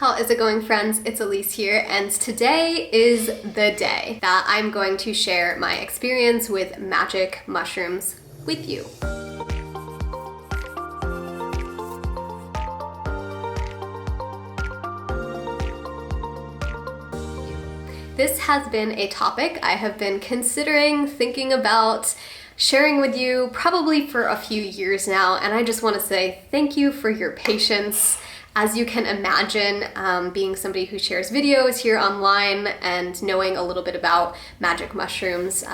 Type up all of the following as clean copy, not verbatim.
How is it going, friends? It's Alyse here, and today is the day that I'm going to share my experience with magic mushrooms with you. This has been a topic I have been considering, thinking about, sharing with you probably for a few years now, and I just want to say thank you for your patience. As you can imagine, being somebody who shares videos here online and knowing a little bit about magic mushrooms,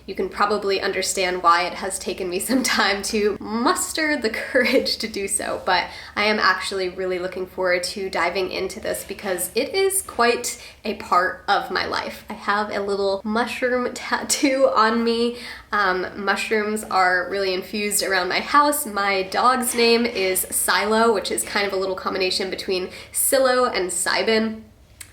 you can probably understand why it has taken me some time to muster the courage to do so. But I am actually really looking forward to diving into this because it is quite a part of my life. I have a little mushroom tattoo on me. Mushrooms are really infused around my house. My dog's name is Silo, which is kind of a little combination between Silo and Cybin.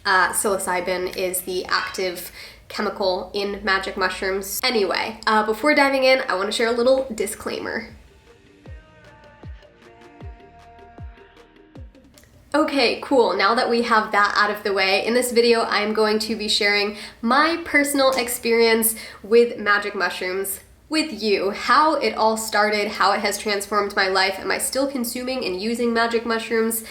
Psilocybin is the active chemical in magic mushrooms. Anyway, before diving in, I want to share a little disclaimer. Okay, cool. Now that we have that out of the way, in this video I'm going to be sharing my personal experience with magic mushrooms with you, how it all started, how it has transformed my life, am I still consuming and using magic mushrooms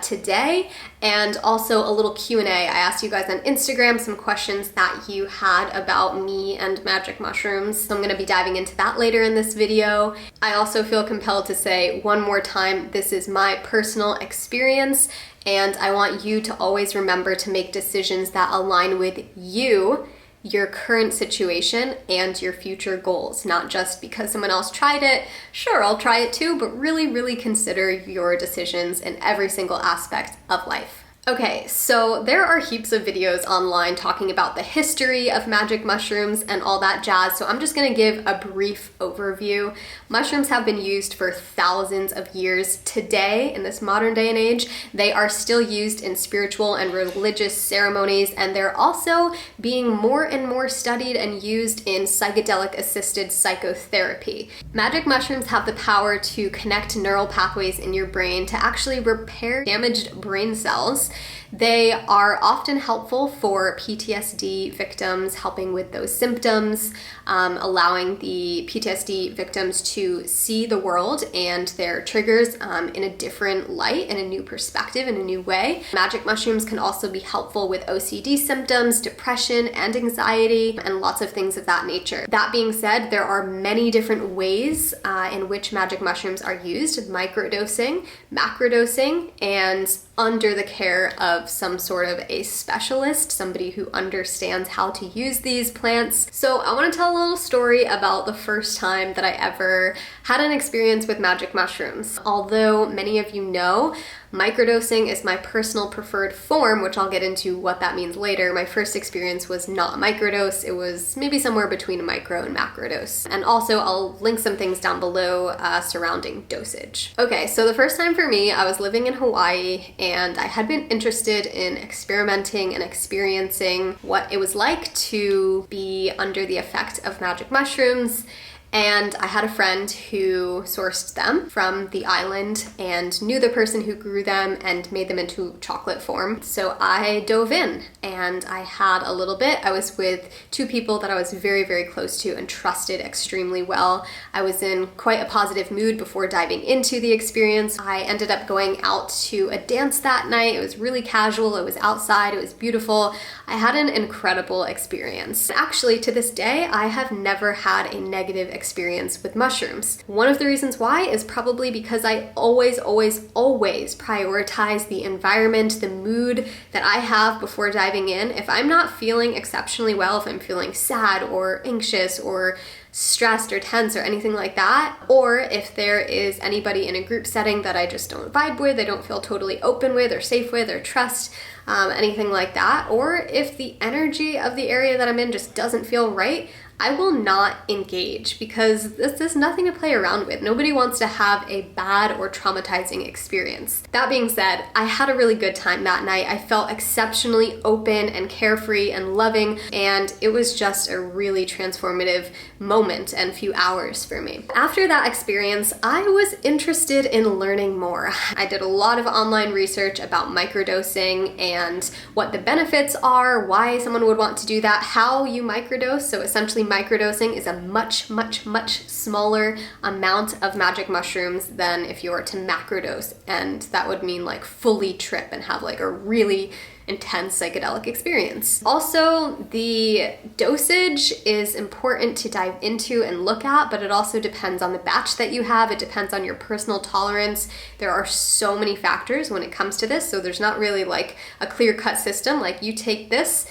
today, and also a little Q&A. I asked you guys on Instagram some questions that you had about me and magic mushrooms, so I'm going to be diving into that later in this video. I also feel compelled to say one more time, this is my personal experience, and I want you to always remember to make decisions that align with you, your current situation, and your future goals, not just because someone else tried it. Sure, I'll try it too, but really consider your decisions in every single aspect of life. Okay, so there are heaps of videos online talking about the history of magic mushrooms and all that jazz, so I'm just gonna give a brief overview. Mushrooms have been used for thousands of years. Today, in this modern day and age, they are still used in spiritual and religious ceremonies, and they're also being more and more studied and used in psychedelic-assisted psychotherapy. Magic mushrooms have the power to connect neural pathways in your brain to actually repair damaged brain cells. They are often helpful for PTSD victims, helping with those symptoms, allowing the PTSD victims to see the world and their triggers in a different light, in a new perspective, in a new way. Magic mushrooms can also be helpful with OCD symptoms, depression, and anxiety, and lots of things of that nature. That being said, there are many different ways in which magic mushrooms are used: microdosing, macrodosing, and under the care of some sort of a specialist, somebody who understands how to use these plants. So I want to tell a little story about the first time that I ever had an experience with magic mushrooms. Although many of you know, microdosing is my personal preferred form, which I'll get into what that means later. My first experience was not a microdose. It was maybe somewhere between a micro and macrodose. And also I'll link some things down below surrounding dosage. Okay, so the first time for me, I was living in Hawaii and I had been interested in experimenting and experiencing what it was like to be under the effect of magic mushrooms. And I had a friend who sourced them from the island and knew the person who grew them and made them into chocolate form. So I dove in and I had a little bit. I was with two people that I was very close to and trusted extremely well. I was in quite a positive mood before diving into the experience. I ended up going out to a dance that night. It was really casual. It was outside. It was beautiful. I had an incredible experience. Actually, to this day, I have never had a negative experience with mushrooms. One of the reasons why is probably because I always prioritize the environment, the mood that I have before diving in. If I'm not feeling exceptionally well, if I'm feeling sad or anxious or stressed or tense or anything like that, or if there is anybody in a group setting that I just don't vibe with, I don't feel totally open with or safe with or trust, anything like that, or if the energy of the area that I'm in just doesn't feel right, I will not engage because this is nothing to play around with. Nobody wants to have a bad or traumatizing experience. That being said, I had a really good time that night. I felt exceptionally open and carefree and loving, and it was just a really transformative moment and few hours for me. After that experience, I was interested in learning more. I did a lot of online research about microdosing and what the benefits are, why someone would want to do that, how you microdose. So essentially microdosing is a much smaller amount of magic mushrooms than if you were to macrodose, and that would mean like fully trip and have like a really intense psychedelic experience. Also, the dosage is important to dive into and look at, but it also depends on the batch that you have. It depends on your personal tolerance. There are so many factors when it comes to this, so there's not really like a clear-cut system, like you take this,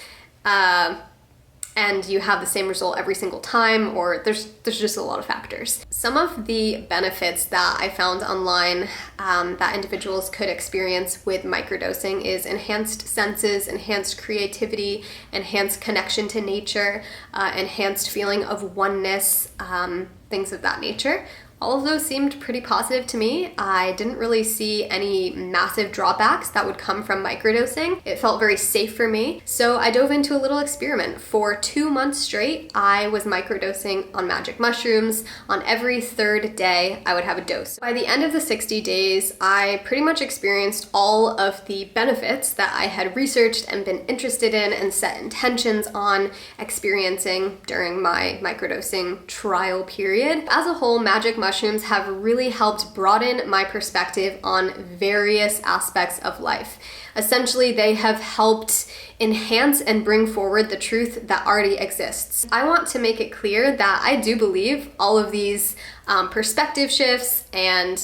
and you have the same result every single time, or there's just a lot of factors. Some of the benefits that I found online that individuals could experience with microdosing is enhanced senses, enhanced creativity, enhanced connection to nature, enhanced feeling of oneness, things of that nature. All of those seemed pretty positive to me. I didn't really see any massive drawbacks that would come from microdosing. It felt very safe for me. So I dove into a little experiment. For 2 months straight, I was microdosing on magic mushrooms. On every third day, I would have a dose. By the end of the 60 days, I pretty much experienced all of the benefits that I had researched and been interested in and set intentions on experiencing during my microdosing trial period. As a whole, magic mushrooms have really helped broaden my perspective on various aspects of life. Essentially, they have helped enhance and bring forward the truth that already exists. I want to make it clear that I do believe all of these perspective shifts and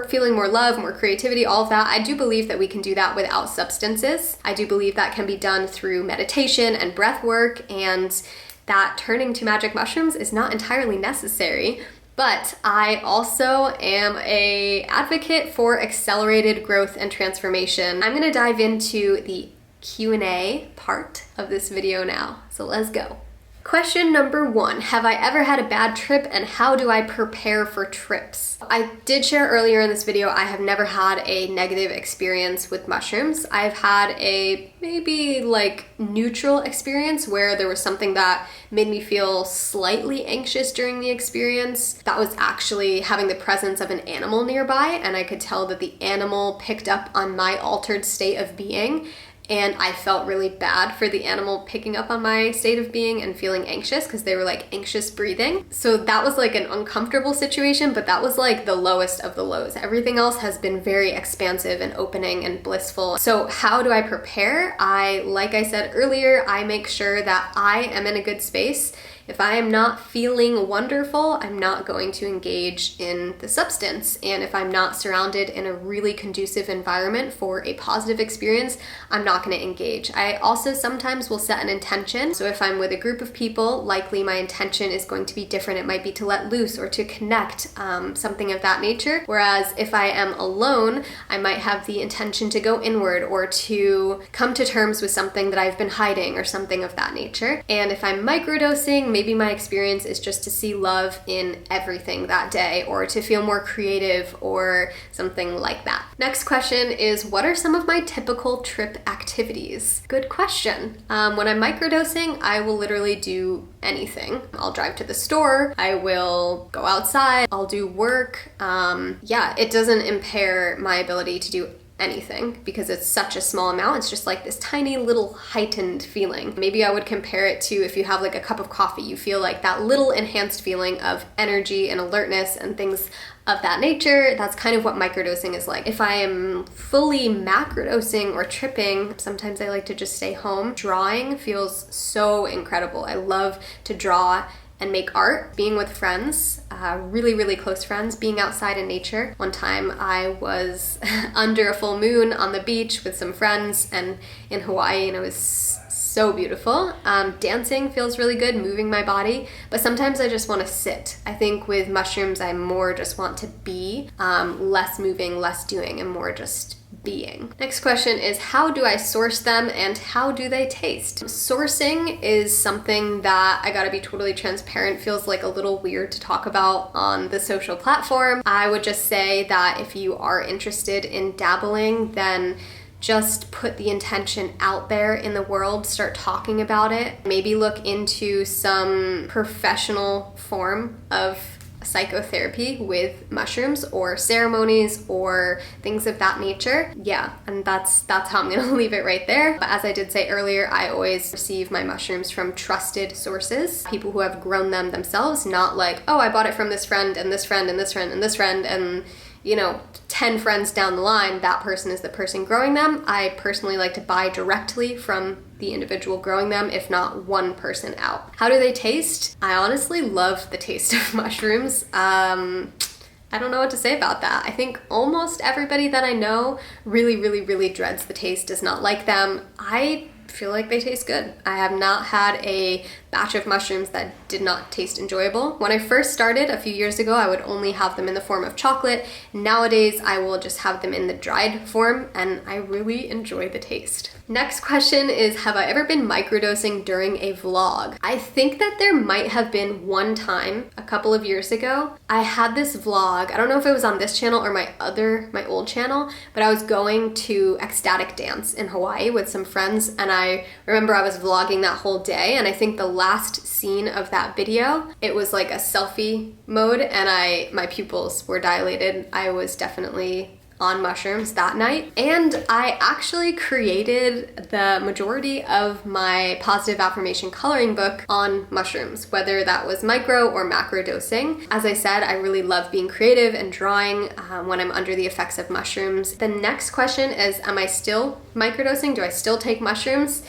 feeling more love, more creativity, all of that, I do believe that we can do that without substances. I do believe that can be done through meditation and breath work, and that turning to magic mushrooms is not entirely necessary. But I also am an advocate for accelerated growth and transformation. I'm gonna dive into the Q&A part of this video now, so let's go. Question number 1, have I ever had a bad trip and how do I prepare for trips? I did share earlier in this video, I have never had a negative experience with mushrooms. I've had a maybe like neutral experience where there was something that made me feel slightly anxious during the experience. That was actually having the presence of an animal nearby, and I could tell that the animal picked up on my altered state of being. And I felt really bad for the animal picking up on my state of being and feeling anxious because they were like anxious breathing. So that was like an uncomfortable situation, but that was like the lowest of the lows. Everything else has been very expansive and opening and blissful. So how do I prepare? Like I said earlier, I make sure that I am in a good space. If I am not feeling wonderful, I'm not going to engage in the substance. And if I'm not surrounded in a really conducive environment for a positive experience, I'm not going to engage. I also sometimes will set an intention. So if I'm with a group of people, likely my intention is going to be different. It might be to let loose or to connect, something of that nature. Whereas if I am alone, I might have the intention to go inward or to come to terms with something that I've been hiding or something of that nature. And if I'm microdosing, maybe my experience is just to see love in everything that day or to feel more creative or something like that. Next question is, what are some of my typical trip activities? Good question. When I'm microdosing, I will literally do anything. I'll drive to the store, I will go outside, I'll do work. It doesn't impair my ability to do anything because it's such a small amount. It's just like this tiny little heightened feeling. Maybe I would compare it to if you have like a cup of coffee, you feel like that little enhanced feeling of energy and alertness and things of that nature. That's kind of what microdosing is like. If I am fully macrodosing or tripping, sometimes I like to just stay home. Drawing feels so incredible. I love to draw and make art, being with friends, really close friends, being outside in nature. One time I was under a full moon on the beach with some friends and in Hawaii, and it was so beautiful. Dancing feels really good, moving my body, but sometimes I just want to sit. I think with mushrooms, I more just want to be, less moving, less doing, and more just being. Next question is, how do I source them and how do they taste? Sourcing is something that, I gotta be totally transparent, feels like a little weird to talk about on the social platform. I would just say that if you are interested in dabbling, then just put the intention out there in the world, start talking about it. Maybe look into some professional form of psychotherapy with mushrooms or ceremonies or things of that nature. Yeah, and that's how I'm gonna leave it right there. But as I did say earlier, I always receive my mushrooms from trusted sources, people who have grown them themselves, not like, oh, I bought it from this friend and this friend and this friend and this friend, and 10 friends down the line, that person is the person growing them. I personally like to buy directly from the individual growing them, if not one person out. How do they taste? I honestly love the taste of mushrooms. I don't know what to say about that. I think almost everybody that I know really dreads the taste, does not like them. I feel like they taste good. I have not had a batch of mushrooms that did not taste enjoyable. When I first started a few years ago, I would only have them in the form of chocolate. Nowadays, I will just have them in the dried form, and I really enjoy the taste. Next question is, have I ever been microdosing during a vlog? I think that there might have been one time a couple of years ago. I had this vlog, I don't know if it was on this channel or my old channel, but I was going to ecstatic dance in Hawaii with some friends, and I remember I was vlogging that whole day, and I think the last scene of that video, it was like a selfie mode, and my pupils were dilated. I was definitely on mushrooms that night, and I actually created the majority of my positive affirmation coloring book on mushrooms, whether that was micro or macro dosing. As I said, I really love being creative and drawing when I'm under the effects of mushrooms. The next question is, am I still microdosing? Do I still take mushrooms?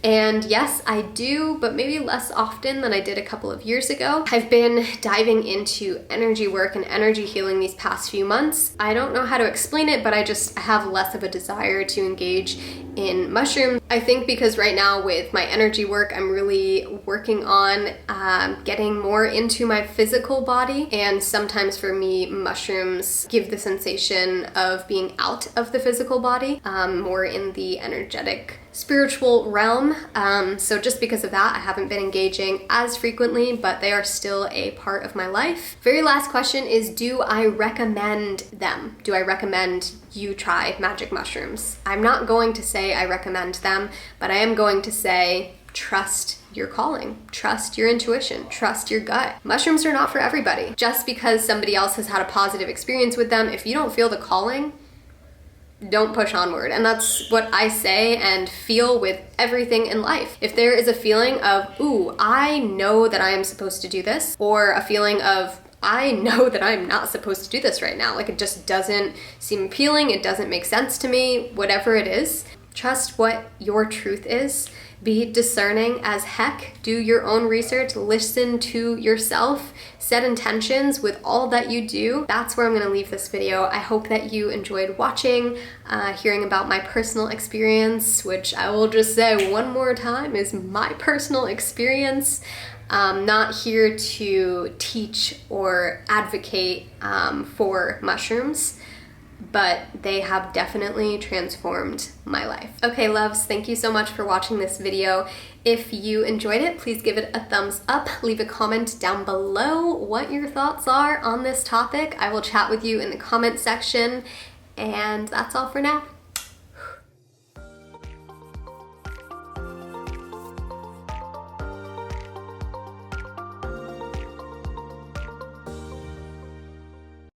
And yes, I do, but maybe less often than I did a couple of years ago. I've been diving into energy work and energy healing these past few months. I don't know how to explain it, but I have less of a desire to engage in mushrooms. I think because right now with my energy work, I'm really working on getting more into my physical body. And sometimes for me, mushrooms give the sensation of being out of the physical body, more in the energetic spiritual realm. So just because of that, I haven't been engaging as frequently, but they are still a part of my life. Very last question is, do I recommend them? Do I recommend you try magic mushrooms? I'm not going to say I recommend them, but I am going to say trust your calling, trust your intuition, trust your gut. Mushrooms are not for everybody. Just because somebody else has had a positive experience with them, if you don't feel the calling, don't push onward. And that's what I say and feel with everything in life. If there is a feeling of, ooh, I know that I am supposed to do this, or a feeling of, I know that I'm not supposed to do this right now, like it just doesn't seem appealing, it doesn't make sense to me, whatever it is, trust what your truth is. Be discerning as heck, do your own research, listen to yourself, set intentions with all that you do. That's where I'm gonna leave this video. I hope that you enjoyed watching, hearing about my personal experience, which I will just say one more time is my personal experience. Not here to teach or advocate for mushrooms, but they have definitely transformed my life. Okay, loves, thank you so much for watching this video. If you enjoyed it, please give it a thumbs up. Leave a comment down below what your thoughts are on this topic. I will chat with you in the comment section, and that's all for now.